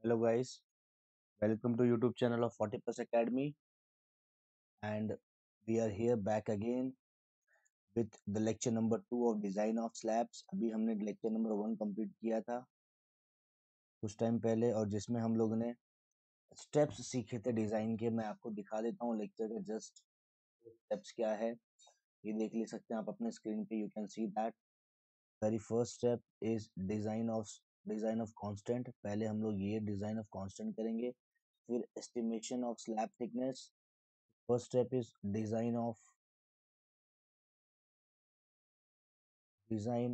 Hello guys, welcome to YouTube channel of 40 Plus Academy, and we are here back again with the lecture number 2 of design of slabs. अभी हमने lecture number 1 complete किया था कुछ time पहले, और जिसमें हम लोगों ने स्टेप्स सीखे थे डिजाइन के। मैं आपको दिखा देता हूँ लेक्चर के जस्ट स्टेप्स क्या है, ये देख ले सकते हैं आप अपने स्क्रीन पे। You can see that very first step is design of constant. पहले हम लोग ये डिजाइन ऑफ कांस्टेंट करेंगे, फिर estimation of slab thickness. First step is design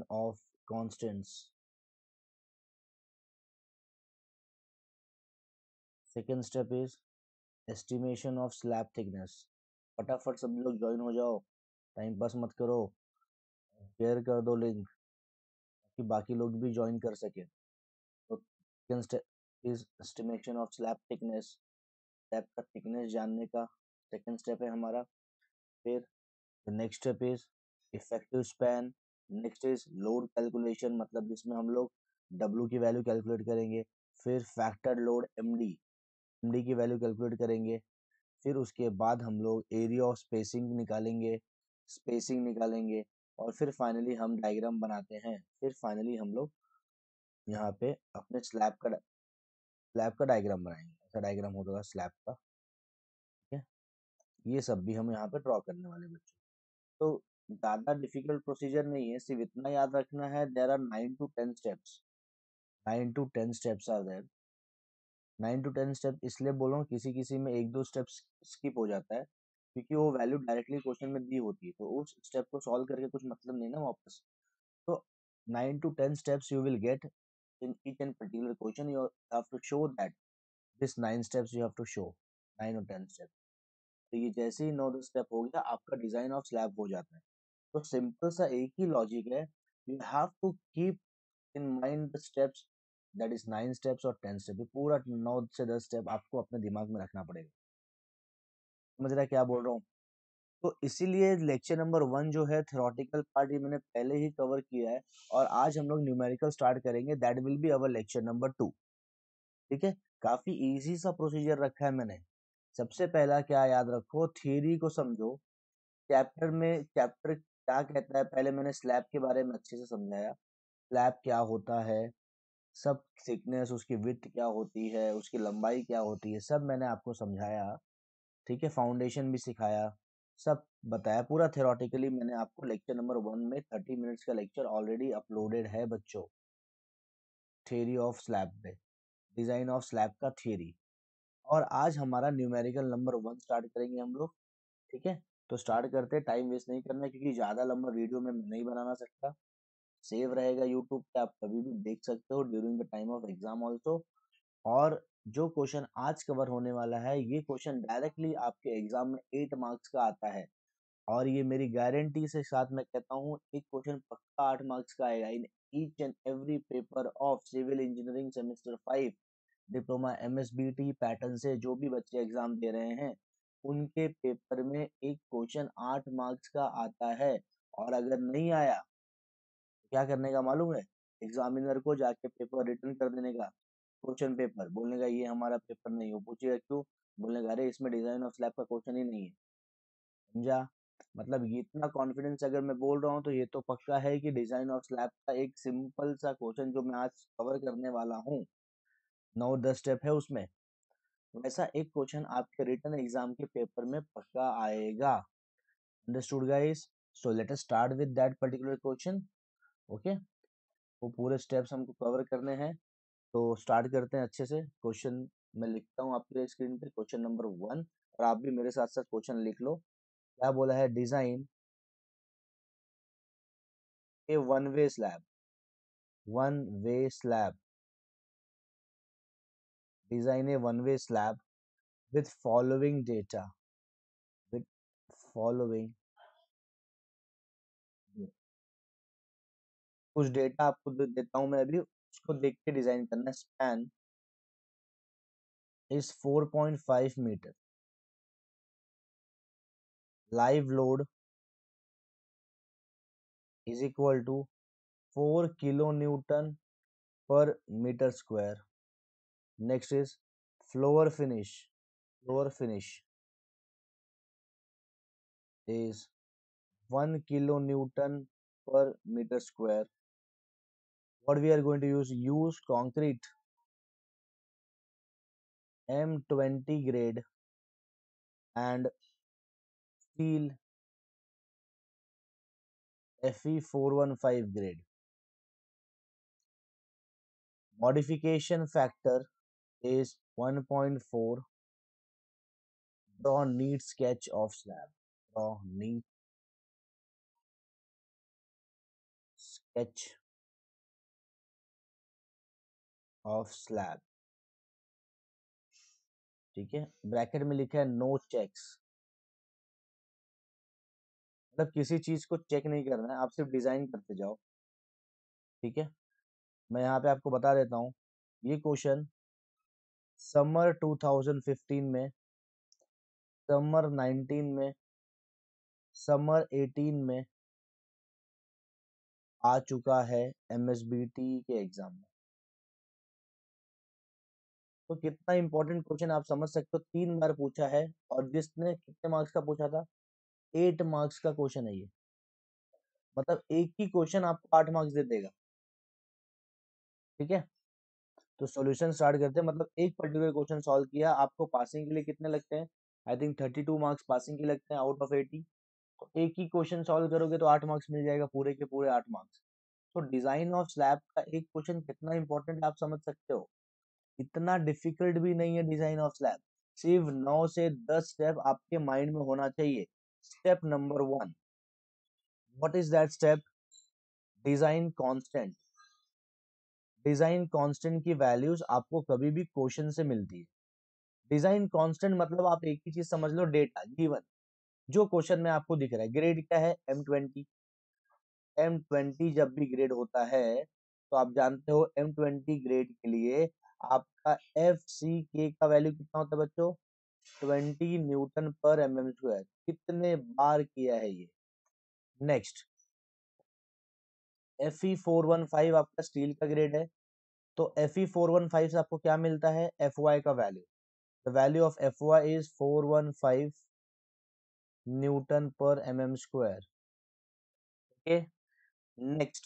of constants. Second step is estimation of slab thickness. फटाफट सब लोग join हो जाओ, टाइम पास मत करो, शेयर कर दो लिंक कि बाकी लोग भी ज्वाइन कर सके। तो second step is estimation of slab thickness. Slab का थिकनेस जानने का सेकंड स्टेप है हमारा। फिर next step is effective span. Next is load calculation, मतलब जिसमें हम लोग W की वैल्यू कैलकुलेट करेंगे। फिर फैक्टर लोड MD की वैल्यू कैलकुलेट करेंगे। फिर उसके बाद हम लोग एरिया ऑफ स्पेसिंग निकालेंगे, और फिर फाइनली हम डायग्राम बनाते हैं। फिर फाइनली हम लोग यहाँ पे अपने स्लैब का डायग्राम बनाएंगे। ऐसा डायग्राम होगा स्लैब का, ठीक है। ये सब भी हम यहाँ पे ड्रॉ करने वाले बच्चों। तो ज़्यादा डिफिकल्ट प्रोसीजर नहीं है, सिर्फ इतना याद रखना है, there are 9 to 10 steps. 9 to 10 steps are there. 9 to 10 step इसलिए बोल रहा हूँ, किसी किसी में एक दो स्टेप्स स्किप हो जाता है क्योंकि वो वैल्यू डायरेक्टली क्वेश्चन में दी होती है, तो उस स्टेप को सॉल्व करके कुछ मतलब नहीं ना वापस। तो 9 to 10 steps you will get in each and particular question. You have to show that this 9 steps you have to show, 9 or 10 steps। तो ये जैसे ही 9 स्टेप हो गया, आपका डिजाइन ऑफ स्लैब हो जाता है। तो सिंपल सा एक ही लॉजिक है, you have to keep in mind the steps, that is 9 steps और 10 स्टेप। पूरा 9 से 10 स्टेप आपको अपने दिमाग में रखना पड़ेगा। समझ रहा है क्या बोल रहा हूँ? तो इसीलिए लेक्चर नंबर 1 जो है थ्योरेटिकल पार्ट, ये मैंने पहले ही कवर किया है, और आज हम लोग न्यूमेरिकल स्टार्ट करेंगे। That will be our lecture number 2, ठीक है। काफी इजी सा प्रोसीजर रखा है मैंने। सबसे पहला क्या याद रखो, थियरी को समझो। चैप्टर क्या कहता है, पहले मैंने स्लैब के बारे में अच्छे से समझाया। स्लैब क्या होता है, सब थिकनेस, उसकी विड्थ क्या होती है, उसकी लंबाई क्या होती है, सब मैंने आपको समझाया, ठीक है। फाउंडेशन भी सिखाया, सब बताया पूरा थ्योरेटिकली। मैंने आपको लेक्चर नंबर 1 में 30 मिनट्स का लेक्चर ऑलरेडी अपलोडेड है बच्चों, थियरी ऑफ स्लैब पे, डिजाइन ऑफ स्लैब का थियरी। और आज हमारा न्यूमेरिकल नंबर 1 स्टार्ट करेंगे हम लोग, ठीक है। तो स्टार्ट करते, टाइम वेस्ट नहीं करना क्योंकि ज़्यादा लंबा वीडियो में नहीं बनाना सकता। सेव रहेगा यूट्यूब पे, आप कभी भी देख सकते हो during the time of exam also. और जो क्वेश्चन आज कवर होने वाला है, ये क्वेश्चन डायरेक्टली आपके एग्जाम में 8 मार्क्स का आता है, और ये मेरी गारंटी से साथ मैं कहता हूँ, एक क्वेश्चन पक्का 8 मार्क्स का आएगा in each and every paper of civil engineering semester 5 diploma MSBT pattern से। जो भी बच्चे एग्जाम दे रहे हैं उनके पेपर में एक क्वेश्चन 8 मार्क्स का आता है। और अगर नहीं आया तो क्या करने का मालूम है, एग्जामिनर को जाके पेपर रिटर्न कर देने का, क्वेश्चन पेपर, बोलने का ये हमारा पेपर नहीं। हो पूछेगा क्यों, बोलने का अरे इसमें डिजाइन ऑफ स्लैब का क्वेश्चन ही नहीं है। समझा? मतलब ये इतना कॉन्फिडेंस अगर मैं बोल रहा हूँ तो ये तो पक्का है कि डिजाइन ऑफ स्लैब का एक सिंपल सा क्वेश्चन जो मैं आज कवर करने वाला हूँ, 9-10 स्टेप है उसमें, वैसा एक क्वेश्चन आपके रिटन एग्जाम के पेपर में पक्का आएगा। Understood guys? So let us start with that particular question, okay. वो पूरे स्टेप्स हमको कवर करने हैं, तो स्टार्ट करते हैं अच्छे से। क्वेश्चन मैं लिखता हूँ आपके स्क्रीन पे, क्वेश्चन नंबर 1, और आप भी मेरे साथ साथ क्वेश्चन लिख लो। क्या बोला है, design A one way slab, design a one-way slab with following data, with following, कुछ डेटा आपको देता हूं मैं अभी, उसको देख के डिजाइन करना है। Span is 4.5 metre, live load is equal to 4 kilo newton पर metre square. Next is floor finish. Floor finish is 1 kilonewton per meter square. What we are going to use concrete M20 grade and steel Fe415 grade. Modification factor is 1.4. Draw neat sketch of slab. Draw neat sketch of slab. ठीक है, bracket में लिखा है no checks, मतलब किसी चीज को check नहीं करना है, आप सिर्फ डिजाइन करते जाओ। ठीक है, मैं यहाँ पे आपको बता देता हूँ, ये क्वेश्चन समर 2015 में, समर 19 में, समर 18 में आ चुका है MSBT के एग्जाम में। तो कितना इंपॉर्टेंट क्वेश्चन आप समझ सकते हो, 3 बार पूछा है, और जिसने कितने मार्क्स का पूछा था, 8 मार्क्स का क्वेश्चन है ये, मतलब एक ही क्वेश्चन आपको 8 मार्क्स दे देगा। ठीक है, तो सॉल्यूशन स्टार्ट करते हैं। मतलब एक पर्टिकुलर क्वेश्चन सॉल्व किया, आपको पासिंग के लिए कितने लगते हैं, आई थिंक 32 मार्क्स पासिंग के लगते हैं आउट ऑफ 80। तो एक ही क्वेश्चन सॉल्व करोगे तो 8 मार्क्स मिल जाएगा, पूरे के पूरे 8 मार्क्स। तो डिजाइन ऑफ स्लैब का एक क्वेश्चन कितना इंपॉर्टेंट आप समझ सकते हो, इतना डिफिकल्ट भी नहीं है डिजाइन ऑफ स्लैब, सिर्फ 9 से 10 स्टेप आपके माइंड में होना चाहिए। Step number 1, what is that step? Design constant. Design constant की वैल्यूज आपको कभी भी क्वेश्चन से मिलती है। डिजाइन कांस्टेंट मतलब आप एक ही चीज समझ लो, डेटा गिवन, जो क्वेश्चन में आपको दिख रहा है। ग्रेड क्या है? M20। M20 जब भी ग्रेड होता है तो आप जानते हो M20 ग्रेड के लिए आपका FCK का वैल्यू कितना होता है बच्चों? 20 न्यूटन पर mm²। कितने बार किया है ये। नेक्स्ट, Fe415 आपका स्टील का ग्रेड है, तो Fe415 से आपको क्या मिलता है? Fy का value. The value of Fy is 415 Newton पर mm²। ओके, नेक्स्ट,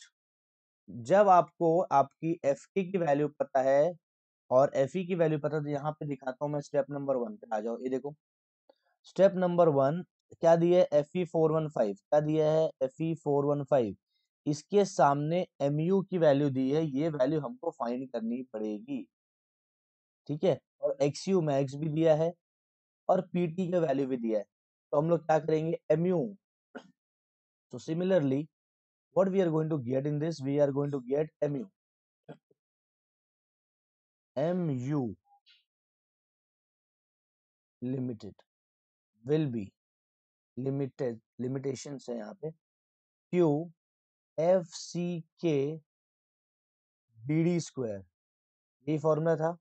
जब आपको आपकी Fe की वैल्यू पता है और Fe की वैल्यू पता है, तो यहाँ पे दिखाता हूँ मैं स्टेप नंबर 1 पे। आ जाओ, ये देखो स्टेप नंबर 1 क्या दिया है? Fe415 क्या दिया है? Fe415, इसके सामने Mu की वैल्यू दी है, ये वैल्यू हमको फाइंड करनी पड़ेगी। ठीक है, और Xu मैक्स भी दिया है और PT का वैल्यू भी दिया है, तो हम लोग क्या करेंगे? Mu। So similarly, what we are going to get in this, we are going to get Mu. Mu limited will be limited, limitations है यहाँ पे, Q FCK BD², यही फॉर्मूला था।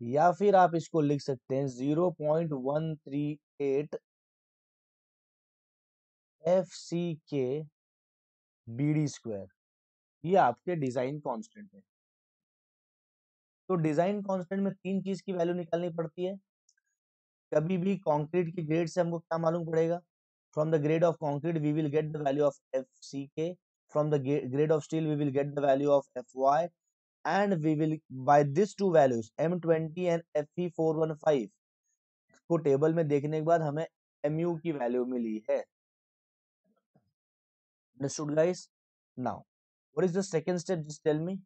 या फिर आप इसको लिख सकते हैं 0.138 FCK BD², ये आपके डिजाइन कांस्टेंट है। तो डिजाइन कांस्टेंट में 3 चीज की वैल्यू निकालनी पड़ती है। कभी भी कंक्रीट की ग्रेड से हमको क्या मालूम पड़ेगा? From the grade of concrete we will get the value of FCK, from the grade of steel we will get the value of FY, and we will by this two values M20 एंड Fe415 को table में देखने के बाद हमें Mu की value मिली है। Understood guys? Now what is the second step? Just tell me.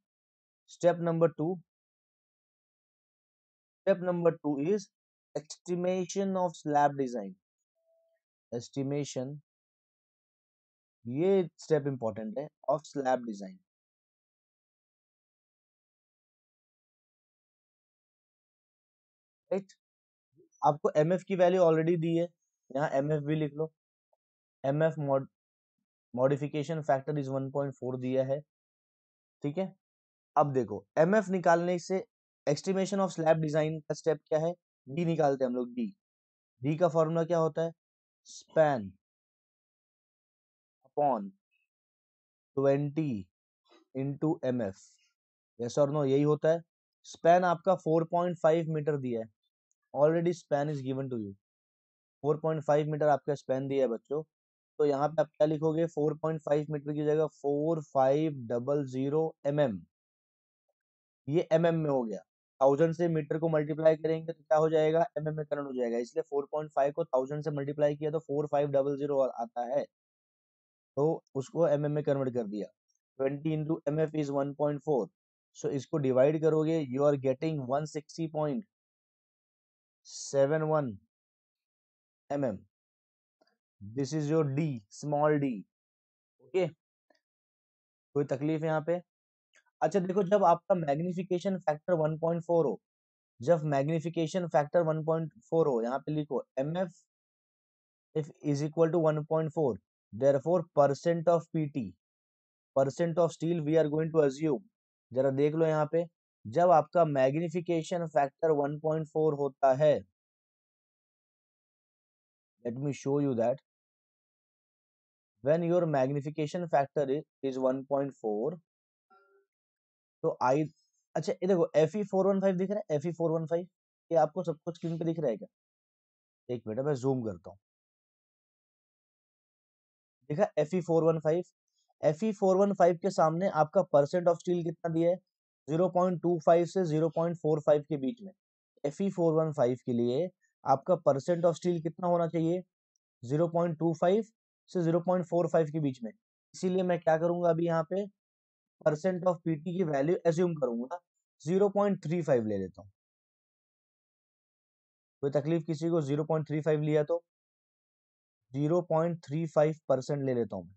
Step number 2. Step number 2 is estimation of slab design. Estimation, ये स्टेप इंपॉर्टेंट है, ऑफ स्लैब डिजाइन। राइट, आपको MF की वैल्यू ऑलरेडी दी है, यहाँ MF भी लिख लो। MF modification factor is 1.4 दिया है। ठीक है, अब देखो MF निकालने से एस्टिमेशन ऑफ स्लैब डिजाइन का स्टेप क्या है? डी निकालते हैं हम लोग। डी का फॉर्मूला क्या होता है? Span upon 20 into MF। Yes और नो, यही होता है। स्पैन आपका 4.5 मीटर दिया है, already span is given to you. 4.5 metre आपका स्पैन दिया है बच्चों। तो यहाँ पे आप क्या लिखोगे, 4.5 मीटर की जगह 4500 mm, ये mm में हो गया। 1000 से मीटर को मल्टीप्लाई करेंगे तो क्या हो जाएगा, mm में कन्वर्ट हो जाएगा, इसलिए 4.5 को 1000 से मल्टीप्लाई किया तो 4500 आता है, तो उसको mm में कन्वर्ट कर दिया। 20 into M F is 1.4, so इसको डिवाइड करोगे, you are getting 160.71 mm। This is your D, small D. Okay, कोई तकलीफ है यहाँ पे? अच्छा देखो, जब आपका मैग्निफिकेशन फैक्टर 1.4 हो, जब मैग्निफिकेशन फैक्टर 1.4 हो, यहाँ पे लिखो M F if is equal to 1.4, therefore percent of PT, percent of steel we are going to assume. जरा देख लो यहाँ पे, जब आपका मैग्निफिकेशन फैक्टर 1.4 होता है, let me show you that when your magnification factor is 1.4, तो आई, अच्छा ये देखो Fe415 दिख रहा है, Fe415, ये आपको सब कुछ स्क्रीन पे दिख रहा है क्या? एक मिनट मैं जूम करता हूँ। देखा Fe415, Fe415 के सामने आपका परसेंट ऑफ स्टील कितना दिया है, 0.25 से 0.45 के बीच में। Fe415 के लिए आपका परसेंट ऑफ स्टील कितना होना चाहिए, 0.25 से 0.45 के बीच में। इसीलिए मैं क्या करूंगा, अभी यहाँ पे परसेंट ऑफ पीटी की वैल्यू एज्यूम करूंगा, 0.35 ले लेता हूँ। कोई तकलीफ किसी को? 0.35 लिया तो 0.35% ले लेता हूँ,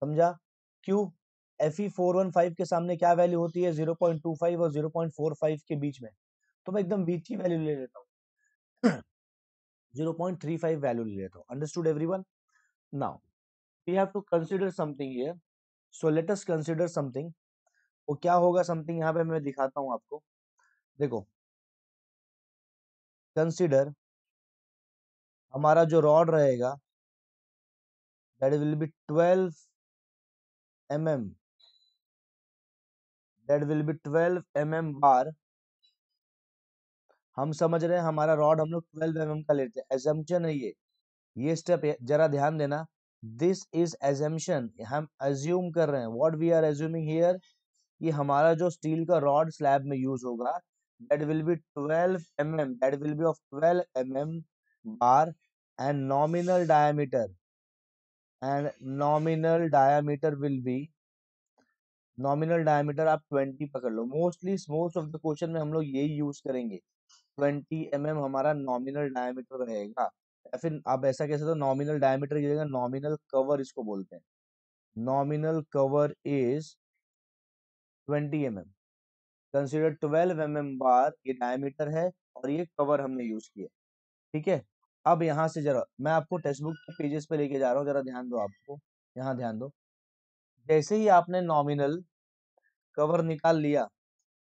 समझा? क्यों? Fe415 के सामने क्या वैल्यू होती है, 0.25 और 0.45 के बीच में, तो मैं एकदम बीच की वैल्यू ले लेता हूँ। 0.35 वैल्यू ले लेता हूँ। Understood everyone? Now we have to consider something here, so let us consider something. वो क्या होगा समथिंग, यहाँ पे मैं दिखाता हूँ आपको। देखो, कंसीडर हमारा जो रॉड रहेगा that will be 12 mm, that will be 12 mm बार। हम समझ रहे हैं हमारा रॉड हम लोग 12 mm का लेते हैं, एजम्पशन है ये स्टेप जरा ध्यान देना। दिस इज एजम्पशन, हम अज्यूम कर रहे हैं, what we are assuming here, कि हमारा जो स्टील का रॉड स्लैब में यूज होगा that will be 12 mm, that will be of 12 mm bar, and nominal diameter will be, nominal diameter आप 20 पकड़ लो। Mostly most of the question में हम लोग यही यूज करेंगे, 20 mm हमारा नॉमिनल डायमीटर रहेगा। या फिर आप ऐसा कह सकते हो, नॉमिनल डायमीटर की जगह नॉमिनल कवर इसको बोलते हैं। Nominal cover is 20 mm, consider 12 mm बार, ये डायमीटर है और ये कवर हमने यूज किया, ठीक है? अब यहाँ से जरा मैं आपको टेक्स्ट बुक के पेजेस पे लेके जा रहा हूँ, जरा ध्यान दो, आपको यहाँ ध्यान दो। जैसे ही आपने नॉमिनल कवर निकाल लिया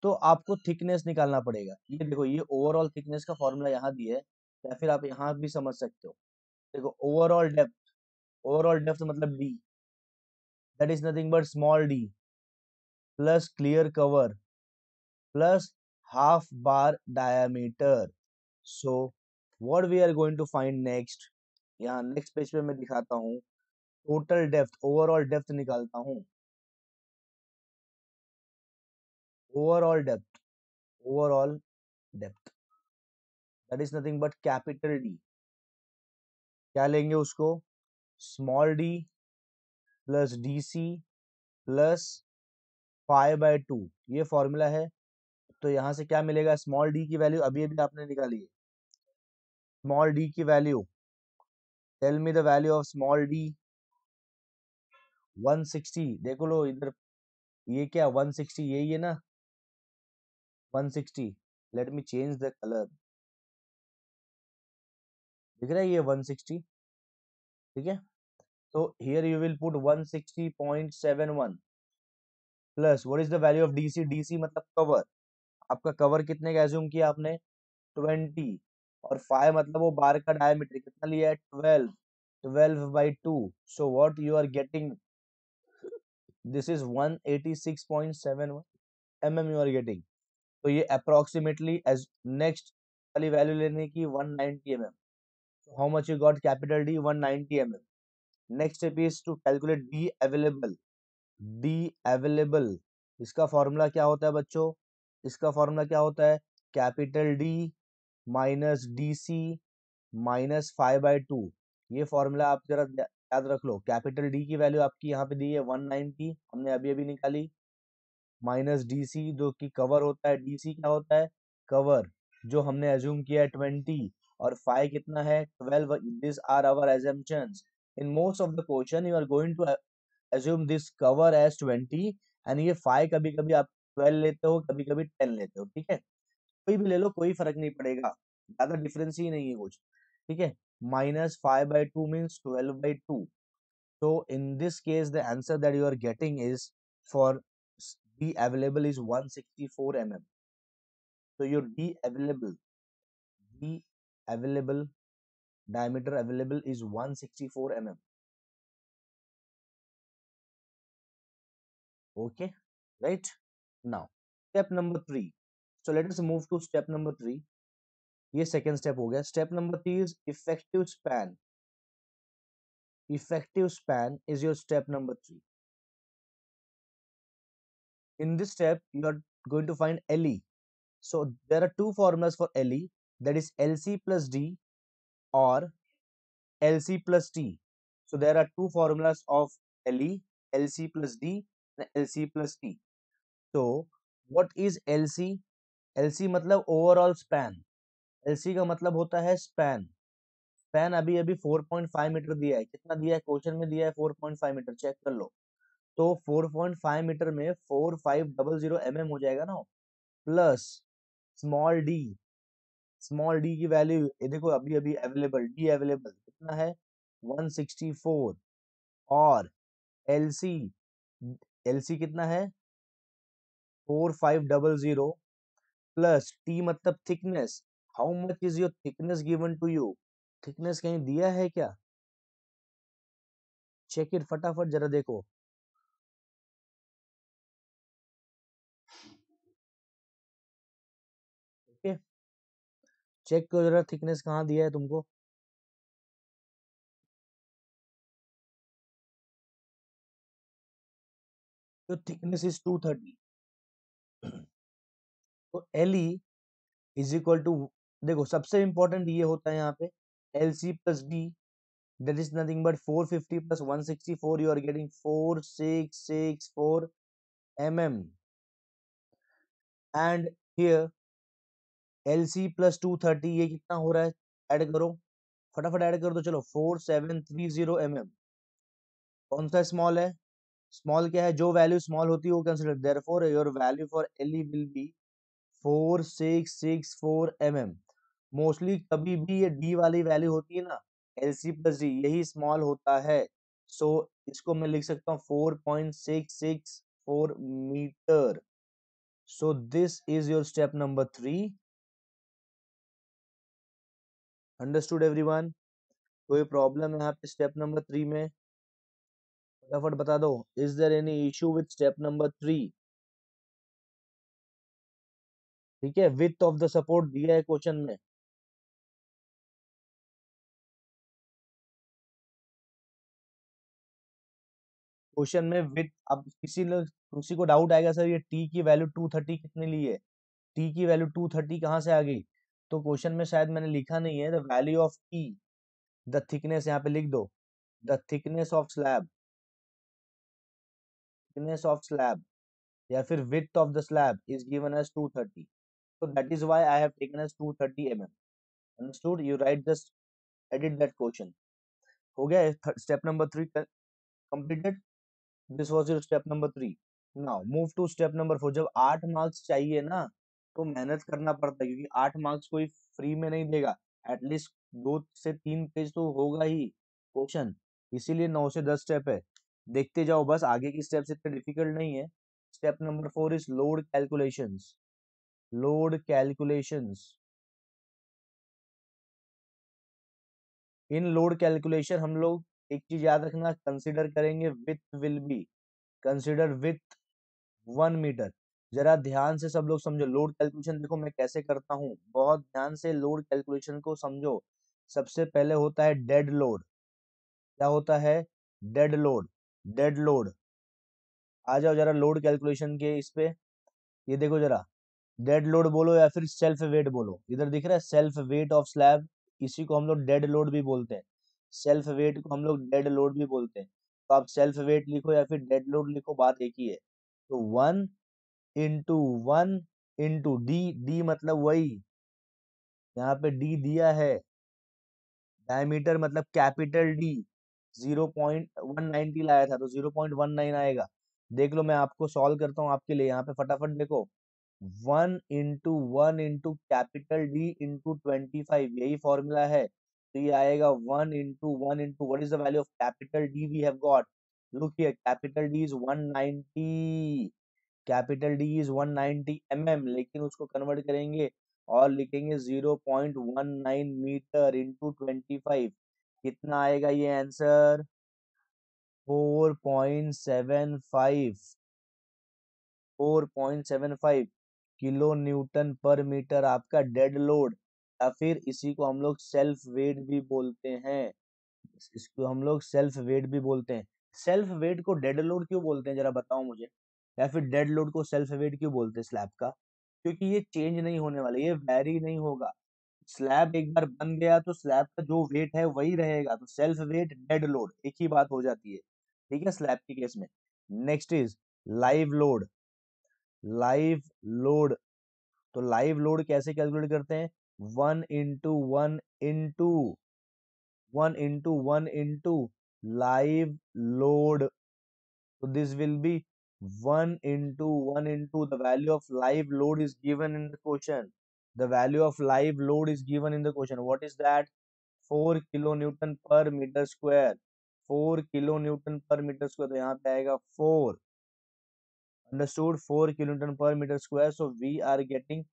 तो आपको थिकनेस निकालना पड़ेगा। ये देखो, ये ओवरऑल थिकनेस का फॉर्मूला यहाँ दिया है, या फिर आप यहाँ भी समझ सकते हो। देखो, ओवरऑल डेप्थ मतलब D, that is nothing but small D plus clear cover plus half bar diameter. So what we are going to find next, यहाँ नेक्स्ट पेज पे मैं दिखाता हूँ, टोटल डेप्थ, ओवरऑल डेप्थ निकालता हूँ। Overall depth, overall depth that is nothing but capital D. क्या लेंगे उसको, small D plus D C plus 5/2, ये फॉर्मूला है। तो यहाँ से क्या मिलेगा, स्मॉल डी की वैल्यू अभी अभी आपने निकाली है, स्मॉल डी की value, tell me the value of small D, 160। देखो लो इधर, ये क्या 160, यही है ना 160। Let me change the colour, दिख रहा है ये 160, ठीक है? तो here you will put 160.71 plus what is the value of DC, DC मतलब कवर, आपका कवर कितने का एज्यूम किया आपने, 20, और 5 मतलब वो बार का डायमीटर कितना लिया है, 12, 12/2। So what you are getting, this is 186.71 mm you are getting, तो ये अप्रोक्सीमेटली एज नेक्स्ट वाली वैल्यू लेने की 190 mm. So how much you got? Capital D 190 mm. Next step is to calculate D available. D available इसका formula क्या होता है बच्चों? इसका फॉर्मूला क्या होता है? Capital D minus DC minus 5/2. ये फॉर्मूला आप जरा याद रख लो. कैपिटल D की वैल्यू आपकी यहाँ पे दी है 190, हमने अभी अभी निकाली, माइनस DC जो कि कवर होता है. DC क्या होता है? कवर, जो हमने एज्यूम किया है 20, और फाई कितना है? 12. This are our assumptions. In most of the question you are going to assume this cover as 20, and ये फाई कभी कभी आप 12 लेते हो, कभी कभी 10 लेते हो. ठीक है, कोई भी ले लो, कोई फर्क नहीं पड़ेगा, ज्यादा डिफरेंस ही नहीं है कुछ. ठीक है, minus 5/2 means 12/2. So in this case, the answer that you are getting is for D available is 164 mm. So your D available diameter available is 164 mm. Okay, right? Now, step number 3. So let us move to step number 3. ये second step हो गया. Step number 3 is effective span. Effective span is your step number 3. In this step, you are going to find LE. So there are two formulas for LE, that is LC plus D or LC plus T. So there are two formulas of LE, LC plus D and LC plus T. So what is LC? LC मतलब overall span. LC का मतलब होता है span. Span अभी अभी 4.5 metre दिया है. कितना दिया है? क्वेश्चन में दिया है 4.5 मीटर. चेक कर लो. तो 4.5 मीटर में 4500 mm हो जाएगा ना, plus small D. Small D की वैल्यू ये देखो, अभी अभी अवेलेबल, डी अवेलेबल कितना है? 164. और एलसी, एलसी कितना है? 4500 प्लस टी मतलब thickness. How much is your thickness given to you? Thickness कहीं दिया है क्या? चेक इट, फटाफट जरा देखो. ओके, चेक करो जरा थिकनेस कहाँ दिया है तुमको. तो थिकनेस इज 230. तो L E is equal to, देखो सबसे इंपॉर्टेंट ये होता है यहाँ पे L C plus D, that is nothing but 450 plus 164, you are getting 4664 mm. And here LC plus 230, ये कितना हो रहा है? ऐड करो, फटाफट ऐड कर दो. चलो 4730 mm. कौन सा स्मॉल है? स्मॉल क्या है? जो वैल्यू स्मॉल होती है वो consider. Therefore your value for LE will be 4664 mm. Mostly कभी भी ये डी वाली वैल्यू होती है ना, LC प्लस डी, यही स्मॉल होता है. सो इसको मैं लिख सकता हूँ 4.664 metre. So this is your step number 3. Understood everyone? कोई प्रॉब्लम है यहाँ पे स्टेप नंबर 3 में? फटाफट बता दो. Is there any issue with step number 3? ठीक है, विड्थ ऑफ द सपोर्ट दिया है क्वेश्चन में. क्वेश्चन में विथ, अब किसी को डाउट आएगा सर ये टी की वैल्यू 230 कितने ली है, टी की वैल्यू 230 कहाँ से आ गई? तो क्वेश्चन में शायद मैंने लिखा नहीं है. The value of T, the thickness, यहाँ पे लिख दो. The thickness of slab, thickness of slab या फिर width of the slab is given as 230. so that is why I have taken as 230 mm. understood? You write, just edit that question. हो गया step number 3 completed. This was your step number 3. Now move to step number 4. जब 8 marks चाहिए ना तो मेहनत करना पड़ता है, क्योंकि 8 मार्क्स कोई फ्री में नहीं देगा. एटलीस्ट 2 से 3 पेज तो होगा ही क्वेश्चन, इसीलिए 9 से 10 स्टेप है. देखते जाओ बस, आगे की स्टेप्स इतने डिफिकल्ट नहीं है. Step number 4 is load calculations. Load calculations. In load calculation हम लोग एक चीज याद रखना, कंसिडर करेंगे with will be, consider with 1 metre. जरा ध्यान से सब लोग समझो, लोड कैलकुलेशन देखो मैं कैसे करता हूँ, बहुत ध्यान से लोड कैलकुलेशन को समझो। सबसे पहले होता है डेड लोड। क्या होता है? Dead load. Dead load. आ जाओ जरा लोड कैलकुलेशन के इस पे, ये देखो जरा, डेड लोड बोलो या फिर सेल्फ वेट बोलो, इधर दिख रहा है सेल्फ वेट ऑफ स्लैब, इसी को हम लोग डेड लोड भी बोलते हैं। सेल्फ वेट को हम लोग डेड लोड भी बोलते हैं। तो आप सेल्फ वेट लिखो या फिर डेड लोड लिखो, बात एक ही है। तो 1 इंटू डी, डी मतलब वही, यहाँ पे डी दिया है। डायमीटर मतलब कैपिटल डी, 0.190 लाया था तो 0.19 आएगा। देख लो मैं आपको सॉल्व करता हूँ आपके लिए, यहाँ पे फटाफट देखो, 1 इंटू कैपिटल डी इंटू 25, यही फॉर्मूला है। तो ये आएगा 1 into what is the value of capital D we have got? Look here, capital D is 190, capital D is 190 लेकिन उसको कन्वर्ट करेंगे और लिखेंगे 0.19 मीटर इंटू 25। कितना आएगा ये आंसर? 4.75, 4.75 किलो न्यूटन पर मीटर आपका डेड लोड, या फिर इसी को हम लोग सेल्फ वेट भी बोलते हैं। इसको हम लोग सेल्फ वेट भी बोलते हैं। सेल्फ वेट को डेड लोड क्यों बोलते हैं, जरा बताओ मुझे। या फिर डेड लोड को सेल्फ वेट क्यों बोलते हैं स्लैब का? क्योंकि ये चेंज नहीं होने वाला, ये वैरी नहीं होगा। स्लैब एक बार बन गया तो स्लैब का जो वेट है वही रहेगा, तो सेल्फ वेट डेड लोड एक ही बात हो जाती है। ठीक है, स्लैब के केस में। Next is live load. Live load, तो लाइव लोड कैसे कैलकुलेट करते हैं? 1 into live load, so this will be 1 into the value of live load is given in the question. The value of live load is given in the question. What is that? 4 kilonewton per meter square, 4 kilonewton per meter square, तो यहाँ पे आएगा 4। Understood? 4 kilonewton per meter square, so we are getting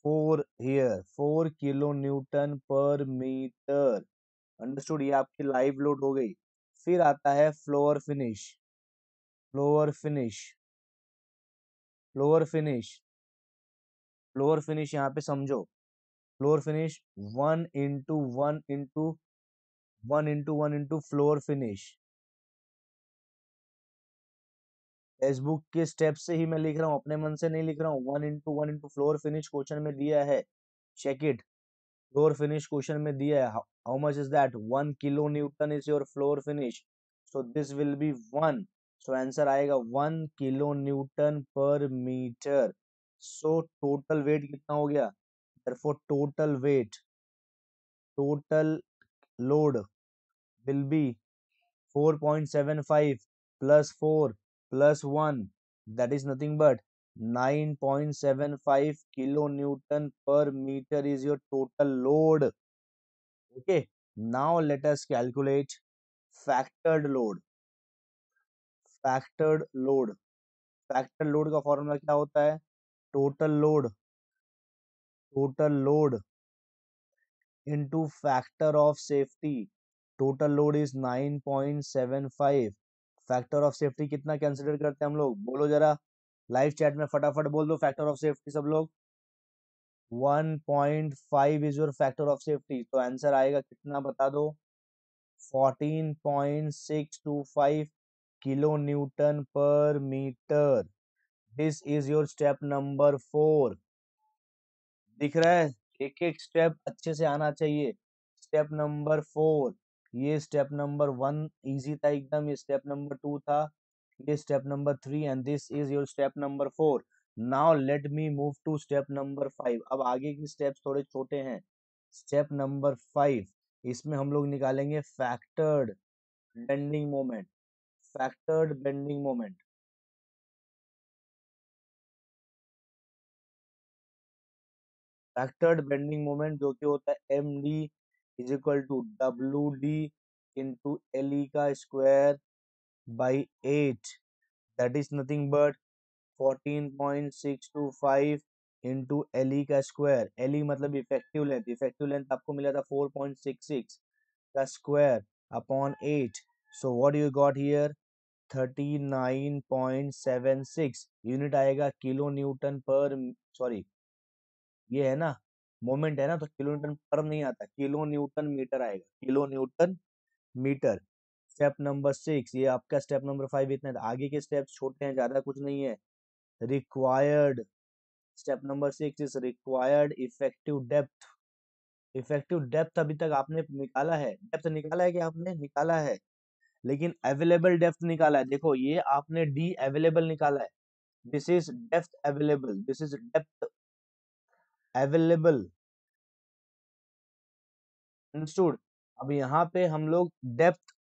4 here, 4 kilonewton per meter। Understood? ये आपकी live load हो गई। फिर आता है floor finish. Floor finish, floor finish, floor finish यहाँ पे समझो। Floor finish 1 into floor finish. Text के स्टेप से ही मैं लिख रहा हूँ, अपने मन से नहीं लिख रहा हूँ। 1 इंटू फ्लोर फिनिश क्वेश्चन में दिया है, check it. Floor finish question में दिया है, how much is that? 1 kilo newton is your floor finish, so this will be 1। So answer आएगा 1 किलो न्यूटन पर मीटर। सो टोटल वेट कितना हो गया? therefore total weight, total load will be 4.75 plus 4 plus 1, that is nothing but 9.75 kilonewton per meter is your total load. Okay, now let us calculate factored load। factored load, factored load का formula क्या होता है? total load, total load into factor of safety। total load is 9.75। Factor of safety कितना consider करते हैं हम लोग, बोलो जरा लाइव चैट में, फटाफट बोल दो फैक्टर ऑफ सेफ्टी सब लोग। 1.5 is your factor of safety, तो आंसर आएगा कितना बता दो? 14.625 किलो न्यूटन पर metre. This is your step number 4। दिख रहा है? एक एक स्टेप अच्छे से आना चाहिए। स्टेप नंबर 4, ये स्टेप नंबर 1 इजी था एकदम, ये स्टेप नंबर 2 था, ये step number 3 and this is your step number 4। Now let me move to step number 5। अब आगे की स्टेप्स थोड़े छोटे हैं। स्टेप नंबर 5, इसमें हम लोग निकालेंगे factored bending moment. Factored bending moment, factored bending moment जो कि होता है M D is equal to W D into L E का square by 8, that is nothing but 14.625 into L E का स्क्वायर। एल ई मतलब effective length, effective length आपको मिला था 4.66 का square upon 8। So what you got here? 39.76 unit आएगा kilo newton पर, sorry ये है ना मोमेंट है ना, तो किलो न्यूटन पर नहीं आता, किलो न्यूटन मीटर आएगा, kilo newton metre. Step number 6, ये आपका स्टेप नंबर 5 इतना है। आगे के स्टेप्स छोटे हैं, ज्यादा कुछ नहीं है। Required, step number 6 is required effective depth. Effective depth अभी तक आपने निकाला है, डेप्थ निकाला है कि आपने निकाला है, लेकिन अवेलेबल डेप्थ निकाला है। देखो ये आपने डी अवेलेबल निकाला है, this is depth available, this is depth available, understood. अब यहाँ पे हम लोग डेप्थ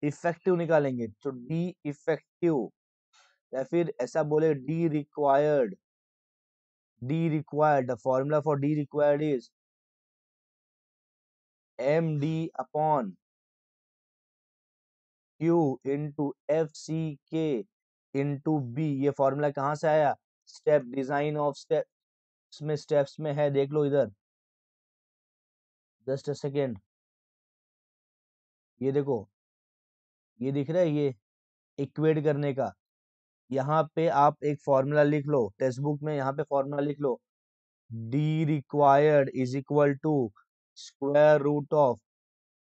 इफेक्टिव निकालेंगे, तो डी इफेक्टिव, या फिर ऐसा बोले D required. D required, the formula for D required is M D upon Q into F C K into B. ये फॉर्मूला कहाँ से आया? स्टेप डिजाइन ऑफ स्टेप्स में, स्टेप्स में है, देख लो इधर, जस्ट अ सेकेंड। ये देखो, ये दिख रहा है, ये इक्वेट करने का। यहाँ पे आप एक फॉर्मूला लिख लो, टेक्स्ट बुक में यहाँ पे फॉर्मूला लिख लो, D required is equal to square root of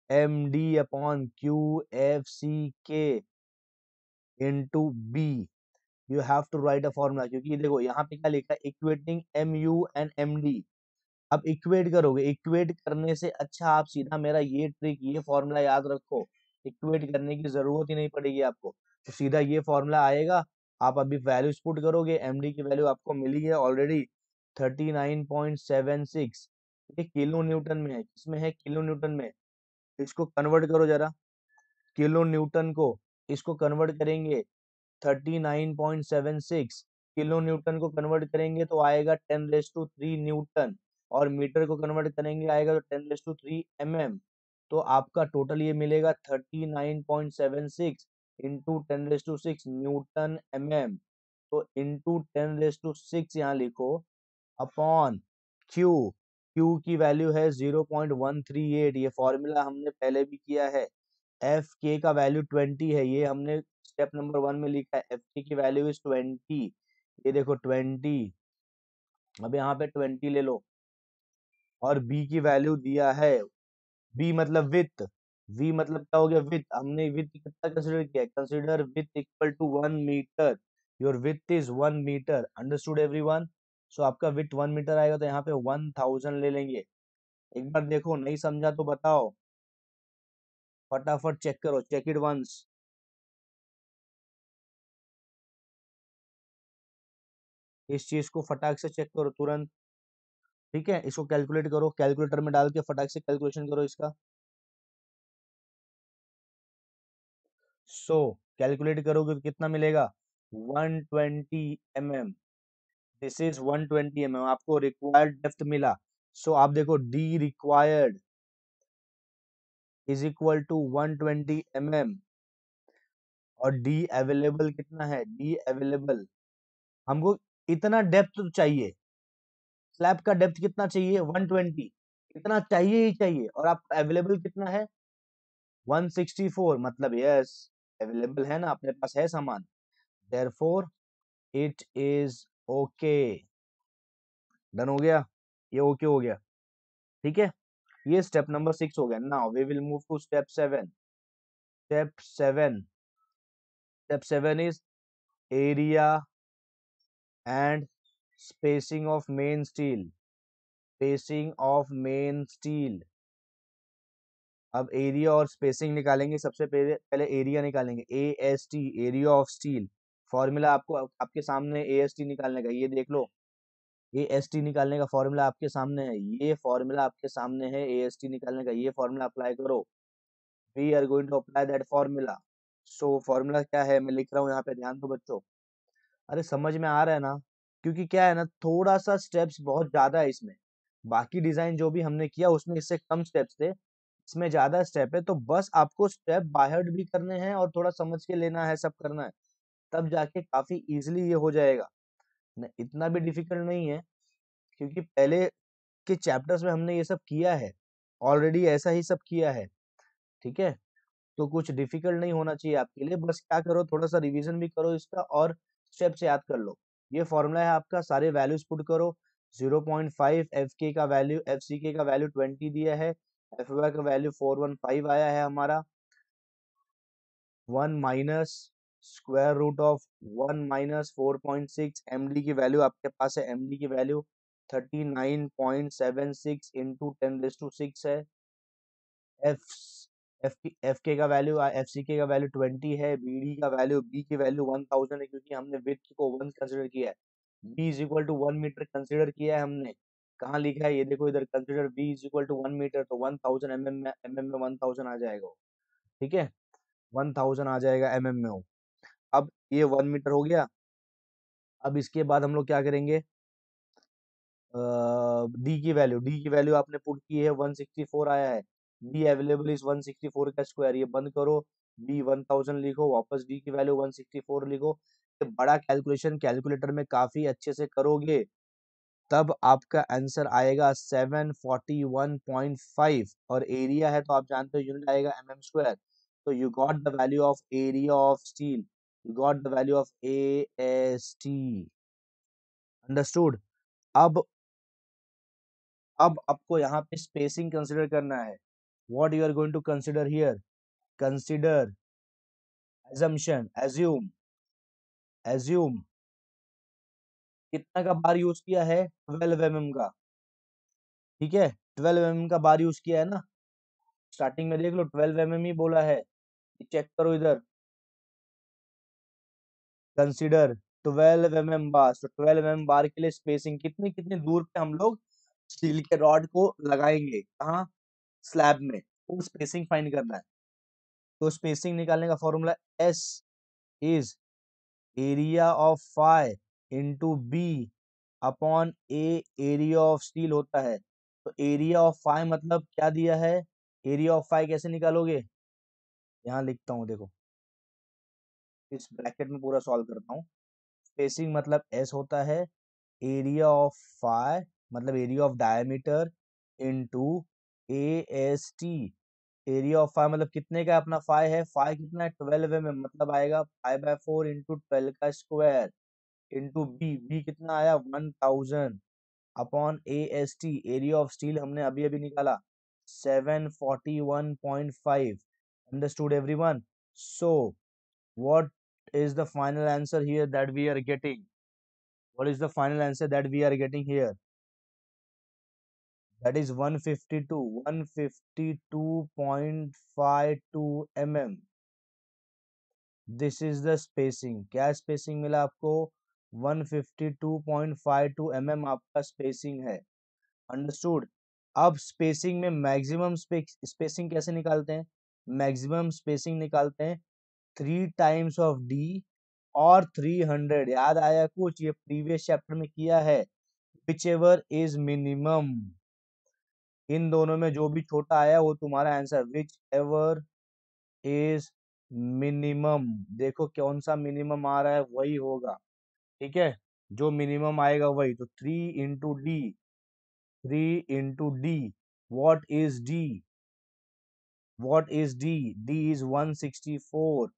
M D upon Q F C K into B. You have to write a formula, क्योंकि देखो यहाँ पे क्या लिखा है, equating M U and M D. अब इक्वेट करोगे, इक्वेट करने से अच्छा आप सीधा मेरा ये ट्रिक, ये फॉर्मूला याद रखो, इक्वेट करने की जरूरत ही नहीं पड़ेगी आपको, तो सीधा ये फॉर्मूला आएगा। आप अभी वैल्यूज पुट करोगे, एमडी की वैल्यू आपको मिली है ऑलरेडी 39.76, ये किलो न्यूटन में है, किसमें है? किलो न्यूटन में। इसको कन्वर्ट करो जरा, किलो न्यूटन को, इसको कन्वर्ट करेंगे 39.76 किलो न्यूटन को कन्वर्ट करेंगे तो आएगा 10⁻³ न्यूटन, और मीटर को कन्वर्ट करेंगे आएगा तो 10⁻³ mm। तो आपका टोटल ये मिलेगा 39.76 इंटू 10⁻6 न्यूटन mm। तो इंटू 10⁻6 यहाँ लिखो, अपॉन क्यू, क्यू की वैल्यू है 0.138, ये फॉर्मूला हमने पहले भी किया है। एफ के का वैल्यू 20 है, ये हमने स्टेप नंबर 1 में लिखा है, एफ के की वैल्यू इज 20, ये देखो 20। अब यहाँ पे 20 ले लो, और बी की वैल्यू दिया है, बी मतलब विथ, वी मतलब क्या हो गया? विथ। हमने विथ कितना कंसिडर किया? Consider width equal to 1 metre, your width is 1 metre, understood everyone. So आपका विथ 1 मीटर आएगा, तो यहाँ पे 1000 ले लेंगे। एक बार देखो, नहीं समझा तो बताओ, फटाफट चेक करो, चेक इट वंस। इस चीज को फटाक से चेक करो तुरंत, ठीक है? इसको कैलकुलेट करो, कैलकुलेटर में डाल के फटाक से कैलकुलेशन करो इसका। सो कैलकुलेट करोगे तो कितना मिलेगा? 120 mm, दिस इज 120 mm, आपको रिक्वायर्ड डेप्थ मिला। सो आप देखो, D required is equal to 120 mm, और डी अवेलेबल कितना है? डी अवेलेबल हमको इतना डेप्थ तो चाहिए, स्लैब का डेप्थ कितना चाहिए? 120, इतना चाहिए ही चाहिए, और आपका अवेलेबल कितना है? 164, मतलब यस अवेलेबल है ना, अपने पास है सामान, therefore it is okay. Done हो गया, ये ओके हो गया, ठीक है? ये स्टेप नंबर 6 हो गया। Now we will move to step 7। Step 7, step 7 is area and spacing of main steel, spacing of main steel. अब एरिया और स्पेसिंग निकालेंगे, सबसे पहले पहले एरिया निकालेंगे, A S T, area of steel. Formula आपको आपके सामने ए एस टी निकालने का, ये देख लो, ए एस टी निकालने का फॉर्मूला आपके सामने है, ये फॉर्मूला आपके सामने है, ए एस टी निकालने का, ये फॉर्मूला अप्लाई करो। We are going to apply that formula. So formula क्या है, मैं लिख रहा हूँ यहाँ पे, ध्यान दो बच्चों। अरे समझ में आ रहा है ना? क्योंकि क्या है ना, थोड़ा सा स्टेप्स बहुत ज्यादा है इसमें, बाकी डिजाइन जो भी हमने किया उसमें इससे कम स्टेप्स थे, इसमें ज्यादा स्टेप है, तो बस आपको स्टेप बाय हार्ट भी करने हैं और थोड़ा समझ के लेना है, सब करना है, तब जाके काफी इजीली ये हो जाएगा। इतना भी डिफिकल्ट नहीं है, क्योंकि पहले के चैप्टर्स में हमने ये सब किया है, ऑलरेडी ऐसा ही सब किया है, ठीक है? तो कुछ डिफिकल्ट नहीं होना चाहिए आपके लिए, बस क्या करो, थोड़ा सा रिवीजन भी करो इसका और स्टेप्स याद कर लो। ये फॉर्मूला है आपका, सारे वैल्यूज पुट करो। 0.5 एफ के का वैल्यू, एफ सी के का वैल्यू 20 दिया है, एफ वाई का वैल्यू 415 आया है हमारा। 1 minus square root of 1 minus 4.6, MD की वैल्यू आपके पास है, एमडी की वैल्यू 39.76 इंटू 10⁶ है। एफ एफ के का वैल्यू, एफ सी के का वैल्यू 20 है, बी डी का वैल्यू, बी की वैल्यू 1000 है क्योंकि हमने विड्थ को 1 कंसिडर किया है। B is equal to 1 metre consider किया है हमने। कहाँ लिखा है ये देखो इधर, consider B is equal to 1 metre, तो 1000 एमएम में 1000 आ जाएगा वो, ठीक है, 1000 आ जाएगा एमएम में वो। अब ये 1 मीटर हो गया। अब इसके बाद हम लोग क्या करेंगे, डी की वैल्यू आपने पुट की है, 164 आया है। डी अवेलेबल इज 164 का स्क्वायर, ये बंद करो, डी 1000 लिखो, वापस डी की वैल्यू 164 लिखो। ये बड़ा कैलकुलेशन कैलकुलेटर में काफी अच्छे से करोगे तब आपका आंसर आएगा 741.5, और एरिया है तो आप जानते हो यूनिट आएगा एमएम स्क्वायर। तो you got the value of area of steel, you got the value of AST। Understood. अब आपको यहाँ पे स्पेसिंग कंसिडर करना है। What you are going to consider here, consider assumption, assume कितना का बार यूज किया है, 12 mm का, ठीक है, 12 mm का बार यूज किया है ना, स्टार्टिंग में देख लो 12 mm ही बोला है, चेक करो इधर, कंसिडर 12 mm बार। तो 12 mm बार के लिए स्पेसिंग कितनी कितनी दूर पे हम लोग स्टील के रॉड को लगाएंगे, कहाँ, स्लैब में, वो स्पेसिंग फाइंड करना है। तो स्पेसिंग निकालने का formula S is area of phi into B upon A, area of steel होता है। तो एरिया ऑफ फाई मतलब क्या दिया है, एरिया ऑफ फाई कैसे निकालोगे, यहाँ लिखता हूँ देखो, इस ब्रैकेट में पूरा सॉल्व करता हूँ। स्पेसिंग मतलब एस होता है, एरिया ऑफ फाई मतलब area of diameter into AST। Area of phi मतलब कितने का अपना फाई है, फाई कितना है 12 mm, मतलब आएगा 5/4 इंटू 12 का स्क्वायर इंटू बी, बी कितना आया 1000 upon AST, area of steel हमने अभी अभी निकाला 741.5। Understood everyone. So what is the final answer here that we are getting, what is the final answer that we are getting here, that is 152.52 mm। This is the spacing, क्या spacing मिला आपको, 152.52 mm आपका spacing है। Understood. अब spacing में maximum spacing कैसे निकालते हैं, मैक्सिमम स्पेसिंग निकालते हैं 3 टाइम्स ऑफ डी और 300। याद आया कुछ, ये प्रीवियस चैप्टर में किया है। विच एवर इज मिनिमम, इन दोनों में जो भी छोटा आया वो तुम्हारा answer, which ever is minimum, देखो कौन सा मिनिमम आ रहा है वही होगा, ठीक है, जो मिनिमम आएगा वही। तो 3 × D, 3 × D, what is D, what is D, D is 164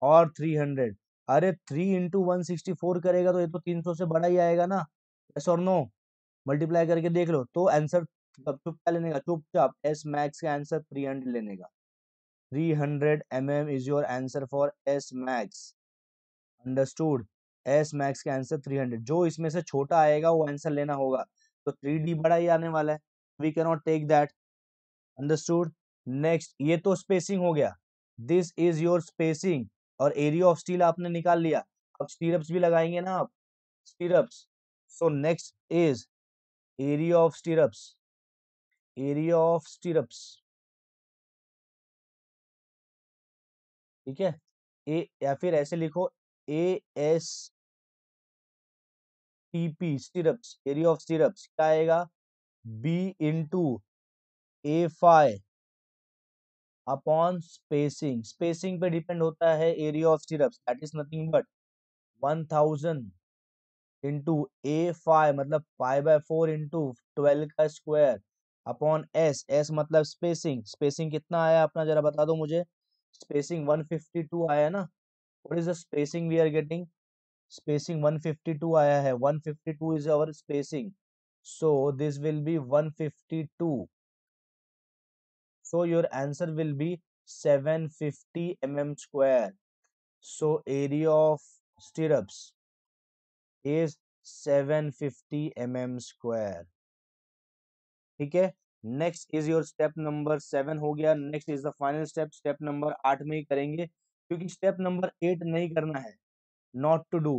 और 300। अरे 3 × 164 करेगा तो ये तो 300 से बड़ा ही आएगा ना, यस और नो, मल्टीप्लाई करके देख लो। तो आंसर चुप क्या लेने का, चुपचाप एस मैक्स का आंसर 300 लेने का, 300 mm is your answer for S max. Understood. S max का आंसर 300, जो इसमें से छोटा आएगा वो आंसर लेना होगा। तो 3D बड़ा ही आने वाला है, we can not take that. Understood. Next, ये तो स्पेसिंग हो गया, दिस इज योर स्पेसिंग, और एरिया ऑफ स्टील आपने निकाल लिया। अब स्टीरअप्स भी लगाएंगे ना आप, stirrups. So next is area of stirrups, area of stirrups, ठीक है, ए या फिर ऐसे लिखो ASTP, stirrups, area of stirrups क्या आएगा, B into A5 upon spacing, spacing पे डिपेंड होता है area of स्टीरअप्स, that is nothing but 1000 into A5 मतलब 5/4 इंटू 12 का स्क्वायर अपॉन एस, एस मतलब स्पेसिंग, स्पेसिंग कितना आया अपना जरा बता दो मुझे, स्पेसिंग 152 आया ना, what is the spacing we are getting, spacing 152 आया है, 152 is our spacing, so this will be 152, so your answer will be 750 square, so area of stirrups is 750 square. ठीक है, next is your step number 7 हो गया, next is the final step, step number 8 में ही करेंगे, क्योंकि step number 8 नहीं करना है, नॉट टू डू,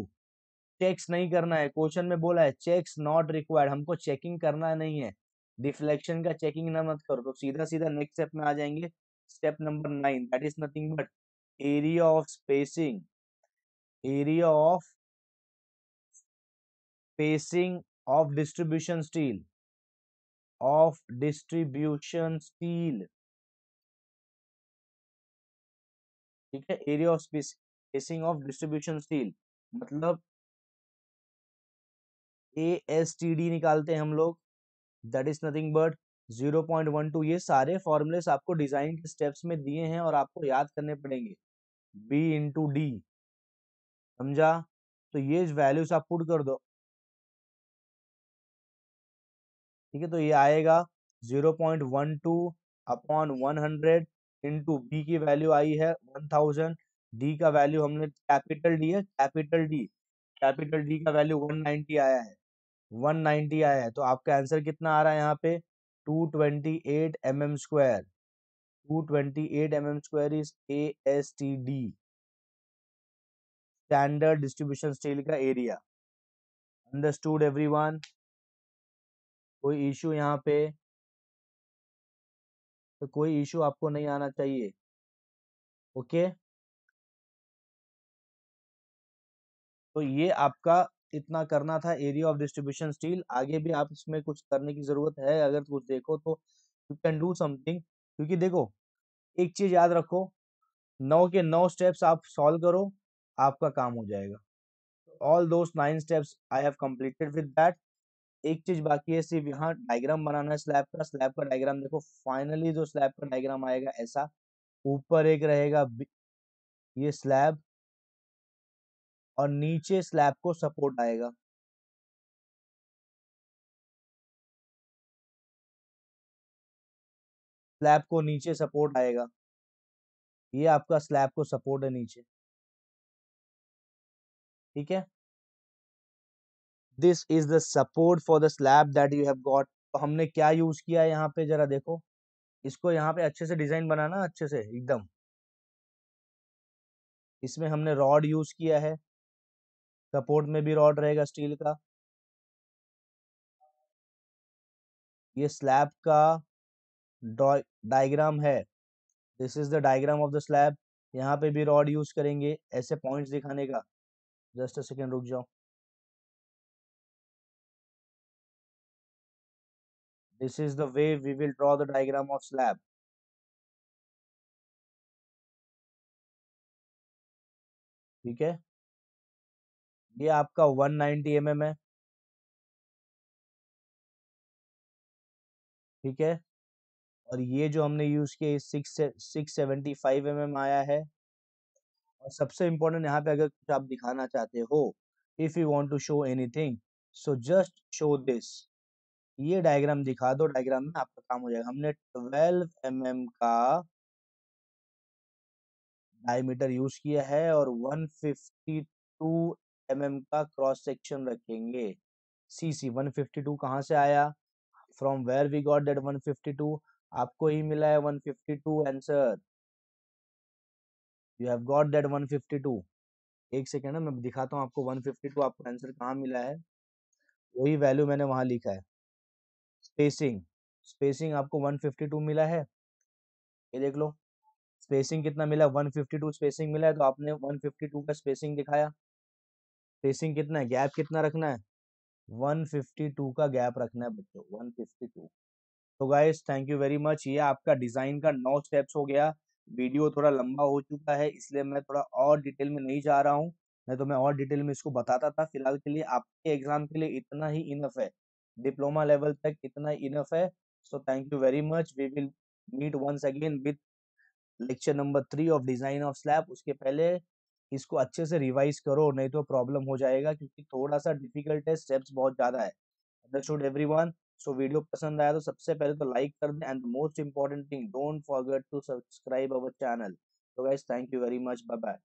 चेक्स नहीं करना है, क्वेश्चन में बोला है चेक्स नॉट रिक्वायर्ड, हमको चेकिंग करना नहीं है, डिफ्लेक्शन का चेकिंग ना मत करो, तो सीधा सीधा नेक्स्ट स्टेप में आ जाएंगे, step number 9, that is nothing but area of spacing, area of spacing of distribution steel, of distribution steel, ठीक है, area of spacing of distribution steel, मतलब ASTD निकालते हैं हम लोग, दैट इज नथिंग बट 0.12, ये सारे फॉर्मूलेस आपको डिजाइन के स्टेप्स में दिए हैं और आपको याद करने पड़ेंगे, B/D, समझा, तो ये वैल्यूज आप पुट कर दो, ठीक है, तो ये आएगा 0.12 अपॉन 100 इंटू बी की वैल्यू आई है 1000, डी का वैल्यू हमने कैपिटल डी है, कैपिटल डी, कैपिटल डी का वैल्यू 190 आया है, 190 आया है, तो आपका आंसर कितना आ रहा है यहाँ पे 228 square, 228 square is ASTD, standard distribution steel का एरिया, अंडरस्टूड एवरीवन, कोई इशू यहाँ पे, तो कोई इशू आपको नहीं आना चाहिए, ओके, तो ये आपका इतना करना था एरिया ऑफ डिस्ट्रीब्यूशन स्टील, आगे भी आप इसमें कुछ करने की जरूरत है, अगर कुछ देखो तो यू कैन डू समथिंग, क्योंकि देखो एक चीज याद रखो, 9 के 9 स्टेप्स आप सॉल्व करो, आपका काम हो जाएगा, all those 9 steps I have completed with that, एक चीज बाकी है सिर्फ यहाँ डायग्राम बनाना है स्लैब का, स्लैब का डायग्राम देखो, फाइनली जो स्लैब का डायग्राम आएगा ऐसा, ऊपर एक रहेगा ये स्लैब और नीचे स्लैब को सपोर्ट आएगा, स्लैब को नीचे सपोर्ट आएगा, ये आपका स्लैब को सपोर्ट है नीचे, ठीक है, this is the support for the slab that you have got, तो हमने क्या यूज किया है यहाँ पे जरा देखो, इसको यहाँ पे अच्छे से डिजाइन बनाना, अच्छे से एकदम, इसमें हमने रॉड यूज किया है, सपोर्ट में भी रॉड रहेगा स्टील का, ये स्लैब का डायग्राम है, this is the diagram of the slab, यहाँ पे भी रॉड यूज करेंगे ऐसे पॉइंट्स दिखाने का, जस्ट अ सेकेंड रुक जाओ, this is the way we will draw the diagram of slab, ठीक है, ये आपका 190 mm है, ठीक है, और ये जो हमने यूज किया 675 आया है, और सबसे इम्पोर्टेंट यहाँ पे अगर कुछ आप दिखाना चाहते हो, if you want to show anything, so just show this, ये डायग्राम दिखा दो, डायग्राम में आपका काम हो जाएगा, हमने 12 का डायमीटर यूज किया है और 152 का क्रॉस सेक्शन रखेंगे, सीसी 152 कहाँ से आया, from where we got that 152, आपको ही मिला है 152 answer, you have got that 152, एक सेकेंड है मैं दिखाता हूँ आपको 152 आपको आंसर कहाँ मिला है, वही वैल्यू मैंने वहां लिखा है, स्पेसिंग, स्पेसिंग आपको 152 मिला है, ये देख लो, स्पेसिंग कितना मिला 152 स्पेसिंग मिला है, तो आपने 152 का स्पेसिंग दिखाया, स्पेसिंग कितना है, गैप कितना रखना है, 152 का गैप रखना है बच्चों, 152, तो guys thank you very much, ये आपका डिजाइन का 9 स्टेप्स हो गया, वीडियो थोड़ा लंबा हो चुका है इसलिए मैं थोड़ा और डिटेल में नहीं जा रहा हूँ, नहीं तो मैं और डिटेल में इसको बताता था, फिलहाल के लिए आपके एग्जाम के लिए इतना ही इनफ है, डिप्लोमा लेवल तक इतना ही इनफ है, so thank you very much, we will meet once again with lecture number 3 of design of slab. उसके पहले इसको अच्छे से रिवाइज करो, नहीं तो प्रॉब्लम हो जाएगा, क्योंकि थोड़ा सा डिफिकल्ट है, स्टेप्स बहुत ज्यादा है। Understood everyone? सो वीडियो पसंद आया तो सबसे पहले तो लाइक कर दें, and most important thing, don't forget to subscribe our channel. तो guys, thank you very much, bye bye.